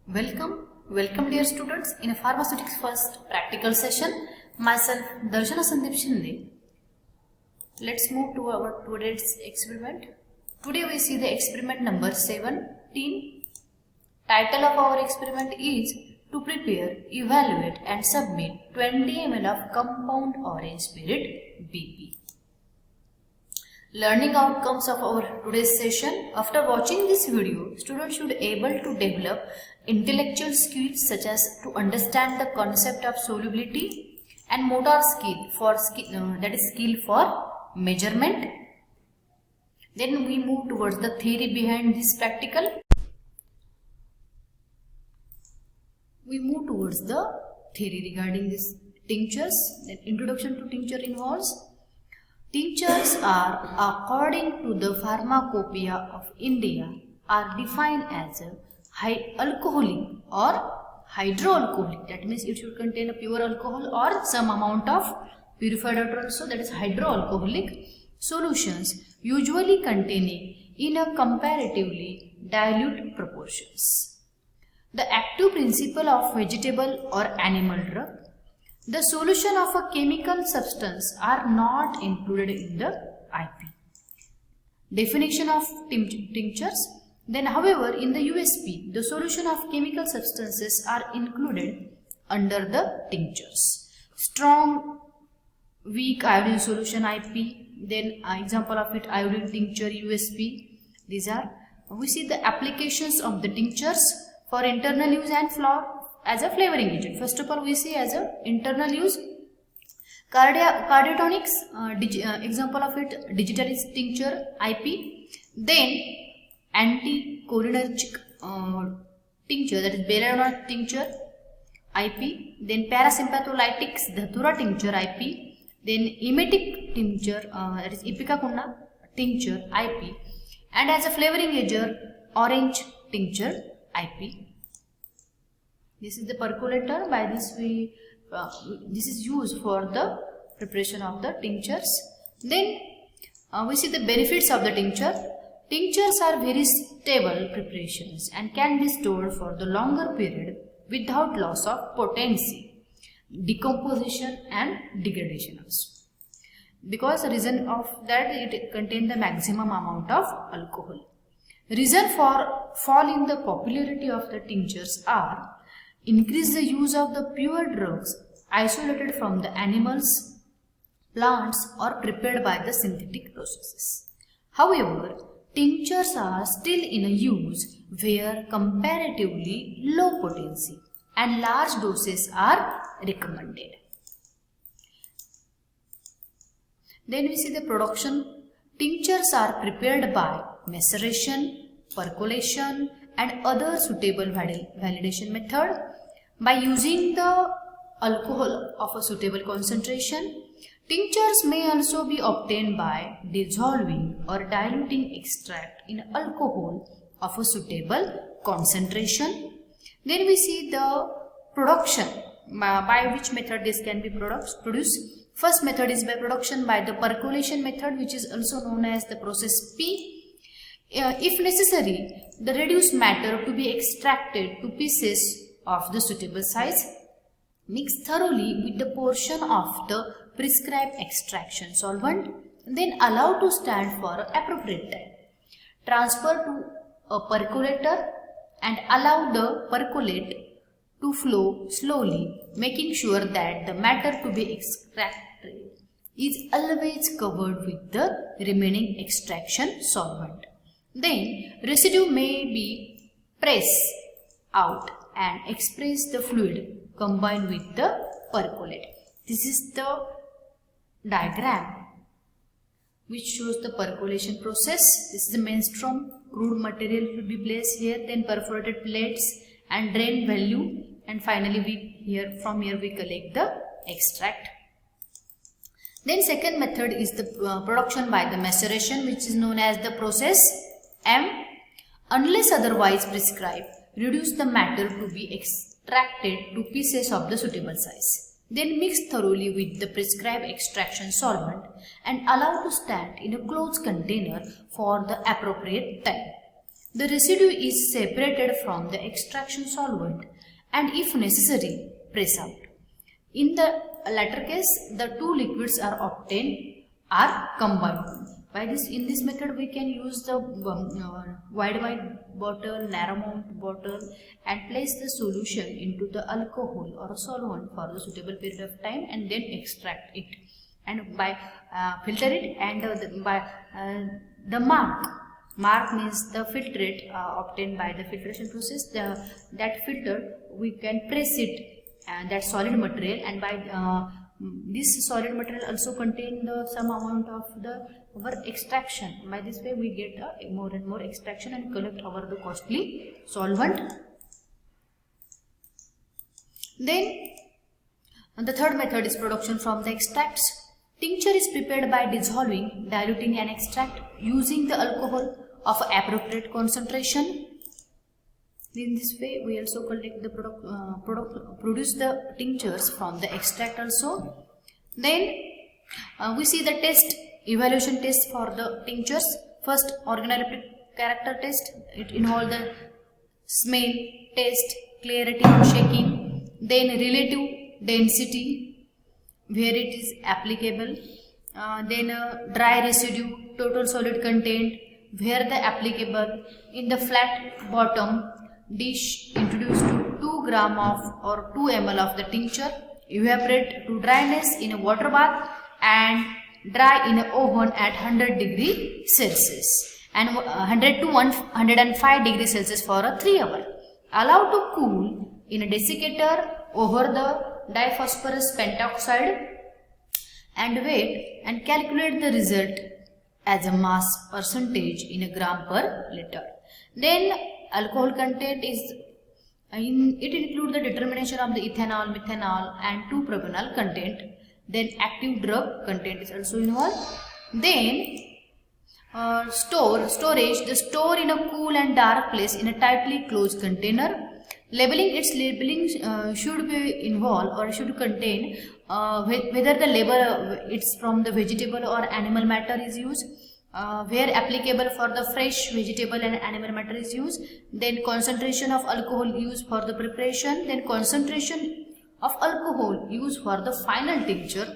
Welcome dear students in a pharmaceutics first practical session. Myself Darshana Sandeep Shinde. Let's move to our today's experiment. Today we see the experiment number 17. Title of our experiment is to prepare, evaluate and submit 20 ml of compound orange spirit BP. Learning outcomes of our today's session. After watching this video, students should be able to develop intellectual skills such as to understand the concept of solubility and motor skill for skill for measurement. Then we move towards the theory behind this practical. We move towards the theory regarding this tinctures. Then introduction to tincture involves tinctures are, according to the Pharmacopoeia of India, are defined as a alcoholic or hydroalcoholic. That means it should contain a pure alcohol or some amount of purified water also, that is hydroalcoholic solutions, usually containing in a comparatively dilute proportions. The active principle of vegetable or animal drug. The solution of a chemical substance are not included in the IP. Definition of tinctures. Then however, in the USP, the solution of chemical substances are included under the tinctures. Strong, weak iodine solution IP. Then example of it, iodine tincture USP. These are, we see the applications of the tinctures for internal use and as a flavoring agent. First of all, we see as a internal use cardiotonics, example of it digitalis tincture IP. Then anticholinergic tincture, that is belladonna tincture IP. Then parasympatholytics dhatura tincture IP. Then emetic tincture, that is ipecacuanha tincture IP. And as a flavoring agent, orange tincture IP. This is the percolator. By this this is used for the preparation of the tinctures. Then we see the benefits of the tincture. Tinctures are very stable preparations and can be stored for the longer period without loss of potency, decomposition and degradation also. Because the reason of that, it contains the maximum amount of alcohol. Reason for fall in the popularity of the tinctures are increase the use of the pure drugs isolated from the animals, plants or prepared by the synthetic processes. However, tinctures are still in a use where comparatively low potency and large doses are recommended. Then we see the production. Tinctures are prepared by maceration, percolation and other suitable validation method. By using the alcohol of a suitable concentration, tinctures may also be obtained by dissolving or diluting extract in alcohol of a suitable concentration. Then we see the production, by which method this can be produced. First method is by production by the percolation method, which is also known as the process P. If necessary, the reduced matter to be extracted to pieces of the suitable size, mix thoroughly with the portion of the prescribed extraction solvent, then allow to stand for appropriate time. Transfer to a percolator and allow the percolate to flow slowly, making sure that the matter to be extracted is always covered with the remaining extraction solvent. Then residue may be pressed out and express the fluid combined with the percolate. This is the diagram which shows the percolation process. This is the menstruum. Crude material will be placed here, then perforated plates and drain value, and finally from here we collect the extract. Then second method is the production by the maceration, which is known as the process M. Unless otherwise prescribed, reduce the matter to be extracted to pieces of the suitable size. Then mix thoroughly with the prescribed extraction solvent and allow to stand in a closed container for the appropriate time. The residue is separated from the extraction solvent and if necessary, press out. In the latter case, the two liquids are combined. In this method, we can use the wide bottle, narrow mount bottle and place the solution into the alcohol or solvent for the suitable period of time and then extract it. And by filter it and the mark means the filtrate obtained by the filtration process. That filter we can press it and that solid material, and by this solid material also contain some amount of our extraction. By this way we get more and more extraction and collect the costly solvent. Then the third method is production from the extracts. Tincture is prepared by dissolving, diluting an extract using the alcohol of appropriate concentration. In this way, we also collect the produce the tinctures from the extract also. Then we see the evaluation test for the tinctures. First, organoleptic character test. It involves the smell, taste, clarity, shaking. Then relative density, where it is applicable. Then dry residue, total solid content, where the applicable. In the flat bottom dish, introduced to 2 gram or 2 ml of the tincture, evaporate to dryness in a water bath and dry in an oven at 100 degree Celsius and 100 to 105 degree Celsius for 3 hours. Allow to cool in a desiccator over the diphosphorus pentoxide and wait and calculate the result as a mass percentage in a gram per liter. Then alcohol content is it includes the determination of the ethanol, methanol and 2-propanol content. Then active drug content is also involved. Then storage, the store in a cool and dark place in a tightly closed container. Labeling should be involved or should contain whether the label it's from the vegetable or animal matter is used. Where applicable for the fresh vegetable and animal matter is used. Then concentration of alcohol used for the preparation. Then concentration of alcohol used for the final tincture.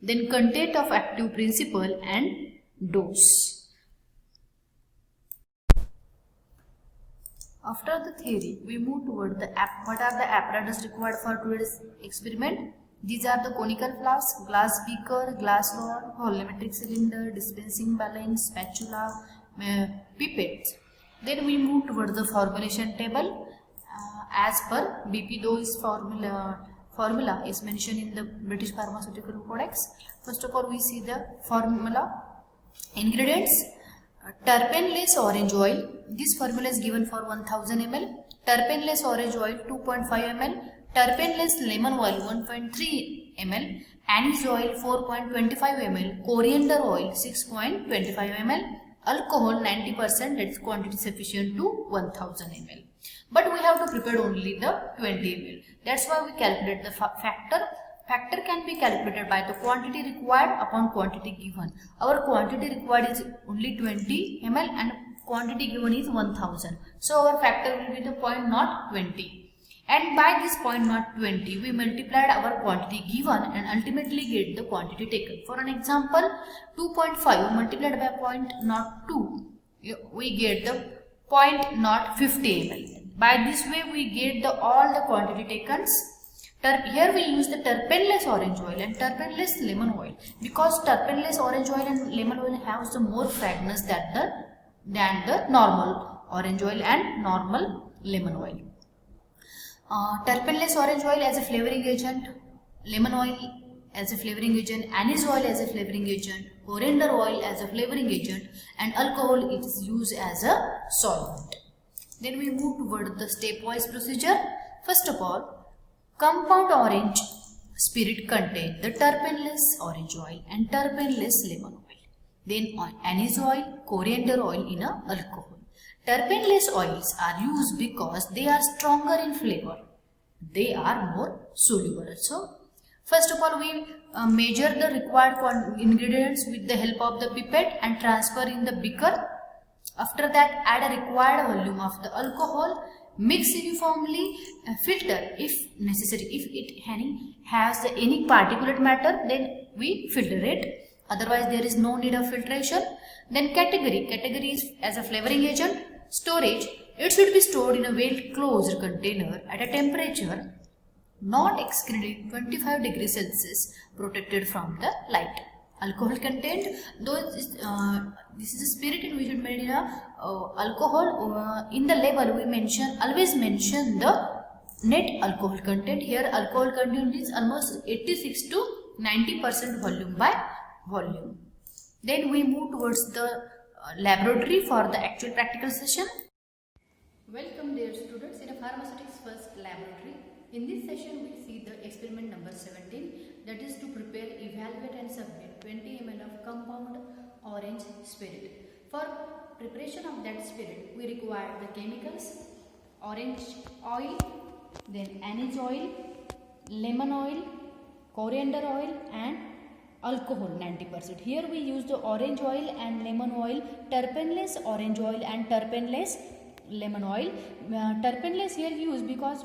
Then content of active principle and dose. After the theory, we move toward what are the apparatus required for today's experiment. These are the conical flask, glass beaker, glass rod, volumetric cylinder, dispensing balance, spatula, pipette. Then we move towards the formulation table. As per BP Doyle's formula is mentioned in the British Pharmaceutical Codex. First of all, we see the formula. Ingredients: terpeneless orange oil. This formula is given for 1000 ml. Terpeneless orange oil 2.5 ml. Terpeneless lemon oil 1.3 ml, anise oil 4.25 ml, coriander oil 6.25 ml, alcohol 90%, that is quantity sufficient to 1000 ml. But we have to prepare only the 20 ml. That's why we calculate the factor. Factor can be calculated by the quantity required upon quantity given. Our quantity required is only 20 ml and quantity given is 1000. So our factor will be the 0.020. And by this 0.020, we multiplied our quantity given and ultimately get the quantity taken. For an example, 2.5 multiplied by 0.02, we get the 0.050 ml. By this way, we get all the quantity taken. Here we use the terpeneless orange oil and terpeneless lemon oil, because terpeneless orange oil and lemon oil have the more fragrance than the normal orange oil and normal lemon oil. Terpeneless orange oil as a flavoring agent, lemon oil as a flavoring agent, anise oil as a flavoring agent, coriander oil as a flavoring agent, and alcohol it is used as a solvent. Then we move toward the stepwise procedure. First of all, compound orange spirit contain the terpeneless orange oil and terpeneless lemon oil. Then anise oil, coriander oil in a alcohol. Terpeneless oils are used because they are stronger in flavor. They are more soluble. So, first of all, we measure the required ingredients with the help of the pipette and transfer in the beaker. After that, add a required volume of the alcohol, mix uniformly, filter if necessary. If it has any particulate matter, then we filter it. Otherwise, there is no need of filtration. Then category is as a flavoring agent. Storage, it should be stored in a well closed container at a temperature not exceeding 25 degrees Celsius, protected from the light. Alcohol content, though this is a spirit and we should mention alcohol, in the label we always mention the net alcohol content. Here alcohol content is almost 86 to 90% volume by volume. Then we move towards the laboratory for the actual practical session. Welcome dear students in a pharmaceutics first laboratory. In this session we see the experiment number 17, that is to prepare, evaluate and submit 20 ml of compound orange spirit. For preparation of that spirit we require the chemicals: orange oil, then anise oil, lemon oil, coriander oil and alcohol 90%. Here we use the orange oil and lemon oil, terpeneless orange oil and terpeneless lemon oil. Terpeneless here used because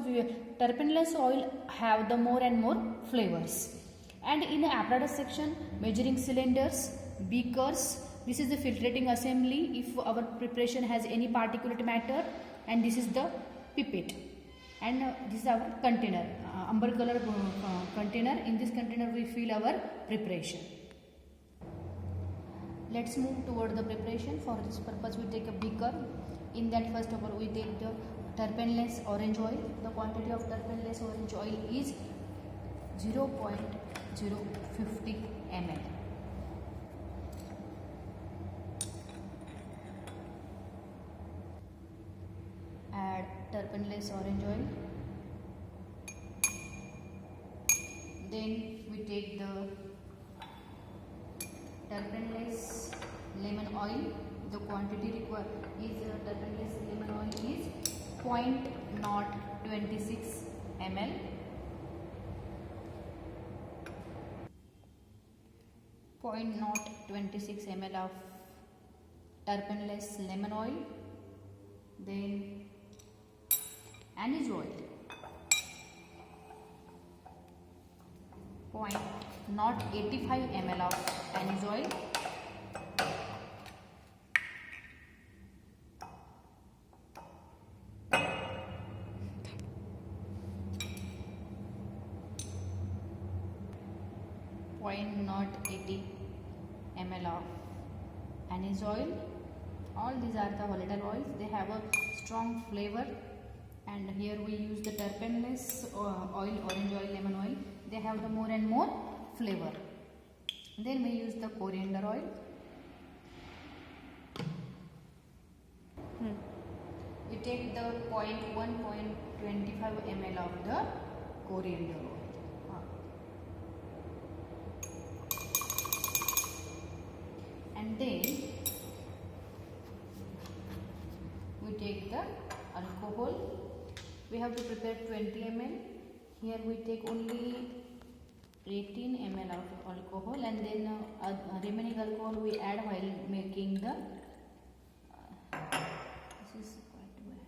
terpeneless oil have the more and more flavors. And in the apparatus section, measuring cylinders, beakers, this is the filtrating assembly if our preparation has any particulate matter, and this is the pipette, and this is our container, umber color container. In this container we fill our preparation. Let's move toward the preparation. For this purpose we take a beaker. In that, first of all we take the terpeneless orange oil. The quantity of terpeneless orange oil is 0.050 ml. Add terpeneless orange oil. Then we take the terpeneless lemon oil. The quantity required is terpeneless lemon oil is 0.026 ml. Point 0.26 ml of terpeneless lemon oil. Then anise oil, 0.085 ml of anise oil. Not 80 ml of anise oil. All these are the volatile oils. They have a strong flavor, and here we use the terpeneless oil, orange oil, lemon oil. They have the more and more flavor. Then we use the coriander oil. We take the 1.25 ml of the coriander oil. And then we take the alcohol. We have to prepare 20 ml. Here we take only 18 ml of alcohol, and then remaining alcohol we add while making the this is quite well.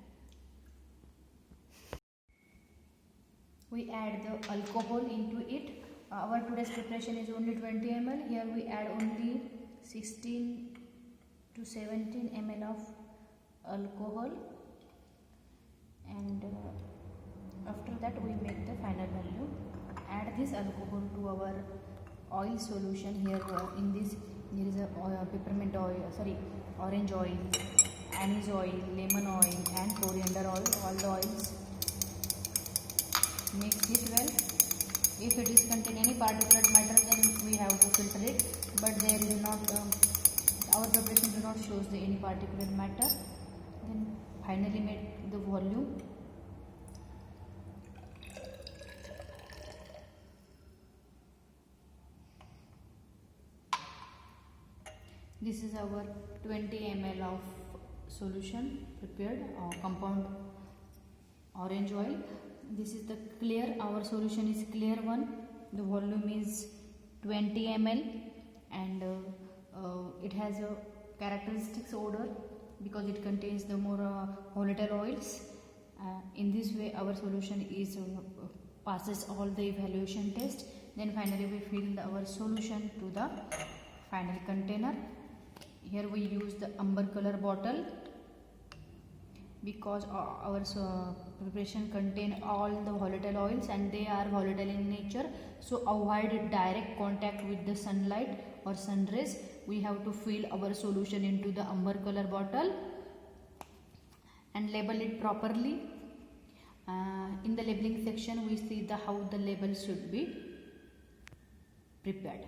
We add the alcohol into it. Our today's preparation is only 20 ml. Here we add only 16 to 17 ml of alcohol, and after that we make the final value. Add this alcohol to our oil solution. Here in this there is a peppermint oil, orange oil, anise oil, lemon oil and coriander oil. All the oils, mix it well. If it is contain any particulate matter, then we have to filter it, but there is not, our preparation do not shows the any particulate matter. Then finally make the volume. This is our 20 ml of solution prepared, compound orange oil. This is the clear, our solution is clear one. The volume is 20 ml and it has a characteristics odor because it contains the more volatile oils. In this way our solution is passes all the evaluation test. Then finally we fill our solution to the final container. Here we use the amber color bottle because our preparation contain all the volatile oils and they are volatile in nature, so avoid direct contact with the sunlight or sun rays. We have to fill our solution into the amber color bottle and label it properly. In the labeling section we see how the label should be prepared.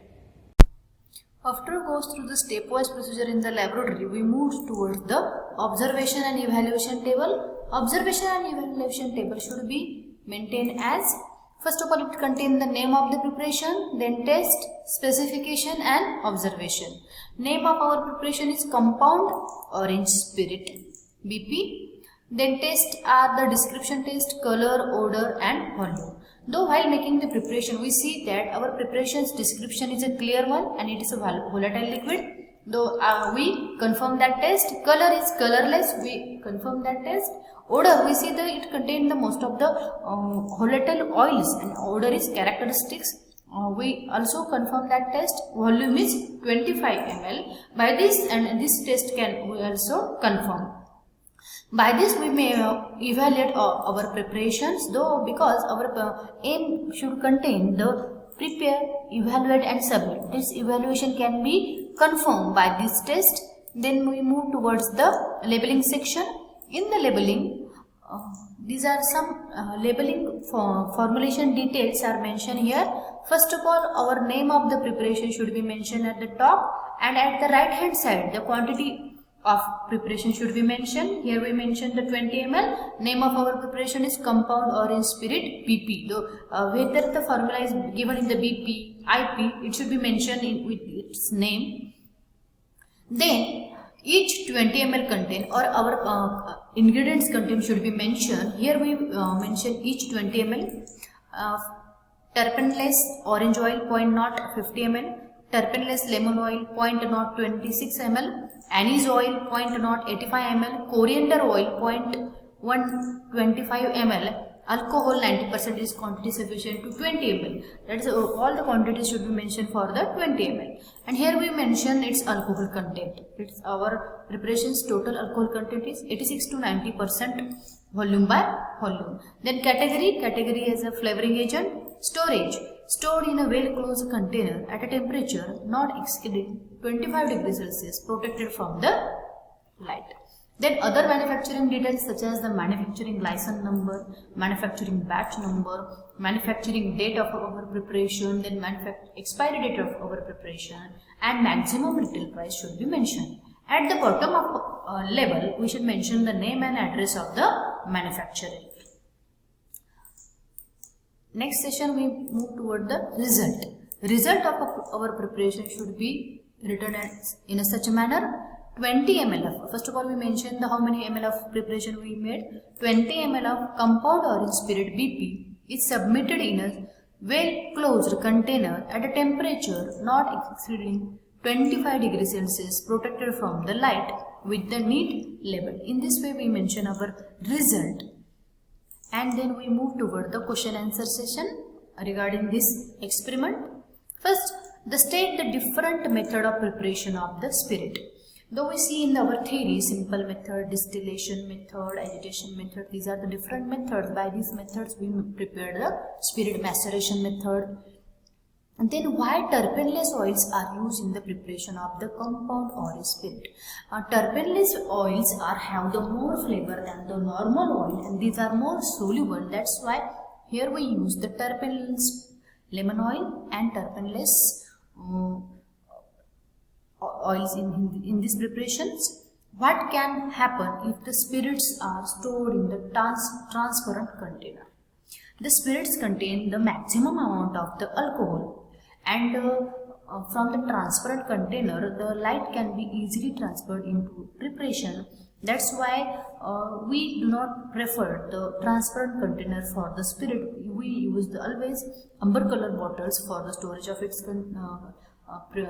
After goes through the stepwise procedure in the laboratory, we move towards the observation and evaluation table. Observation and evaluation table should be maintained as, first of all, it contains the name of the preparation, then test, specification and observation. Name of our preparation is compound orange spirit BP. Then test are the description test, color, odor and volume. Though while making the preparation, we see that our preparation's description is a clear one and it is a volatile liquid. Though we confirm that test. Color is colorless, we confirm that test. Odor, we see that it contains the most of the volatile oils and odor is characteristics. We also confirm that test. Volume is 25 ml. By this and this test can we also confirm. By this we may evaluate our preparations, though because our aim should contain the prepare, evaluate and submit. This evaluation can be confirmed by this test. Then we move towards the labeling section. In the labeling, these are some labeling formulation details are mentioned here. First of all, our name of the preparation should be mentioned at the top, and at the right hand side the quantity of preparation should be mentioned. Here we mention the 20 ml. Name of our preparation is compound orange spirit BP. Though whether the formula is given in the BP, IP, it should be mentioned with its name. Then each 20 ml content or our ingredients content should be mentioned. Here we mention each 20 ml. Terpeneless orange oil 0.50 ml. Terpeneless lemon oil 0.26 ml. Anise oil 0.85 ml, coriander oil 0.125 ml, alcohol 90% is quantity sufficient to 20 ml. That is all the quantities should be mentioned for the 20 ml. And here we mention its alcohol content. It's our preparation's total alcohol content is 86 to 90% volume by volume. Then category is a flavoring agent. Storage, stored in a well closed container at a temperature not exceeding 25 degrees Celsius, protected from the light. Then other manufacturing details such as the manufacturing license number, manufacturing batch number, manufacturing date of our preparation, then expiry date of our preparation and maximum retail price should be mentioned. At the bottom of label, we should mention the name and address of the manufacturer. Next session we move toward the result. Result of our preparation should be written as in such a manner. 20 ml of, first of all we mentioned how many ml of preparation we made. 20 ml of compound orange spirit BP is submitted in a well closed container at a temperature not exceeding 25 degrees Celsius, protected from the light with the neat label. In this way we mention our result. And then we move toward the question answer session regarding this experiment. First, state the different method of preparation of the spirit. Though we see in our theory, simple method, distillation method, agitation method, these are the different methods. By these methods we prepare the spirit maceration method. And then why terpeneless oils are used in the preparation of the compound orange spirit? Terpeneless oils have the more flavor than the normal oil, and these are more soluble. That's why here we use the terpeneless lemon oil and terpeneless oils in these preparations. What can happen if the spirits are stored in the transparent container? The spirits contain the maximum amount of the alcohol. And from the transparent container, the light can be easily transferred into preparation. That's why we do not prefer the transparent container for the spirit. We use always amber color bottles for the storage of its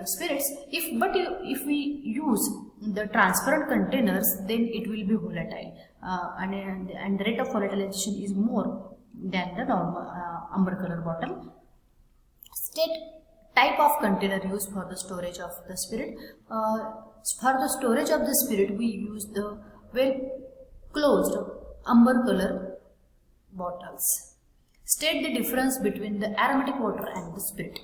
spirits. If we use the transparent containers, then it will be volatile, and the rate of volatilization is more than the normal amber color bottle. State type of container used for the storage of the spirit. For the storage of the spirit, we use the well closed amber color bottles. State the difference between the aromatic water and the spirit.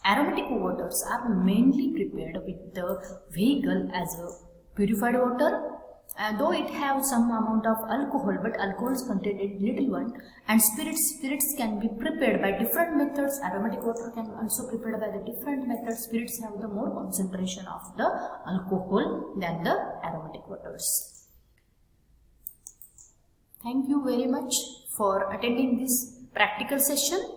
Aromatic waters are mainly prepared with the vehicle as a purified water, and though it has some amount of alcohol, but alcohol is contained in little one. And spirits can be prepared by different methods. Aromatic water can also be prepared by the different methods. Spirits have the more concentration of the alcohol than the aromatic waters. Thank you very much for attending this practical session.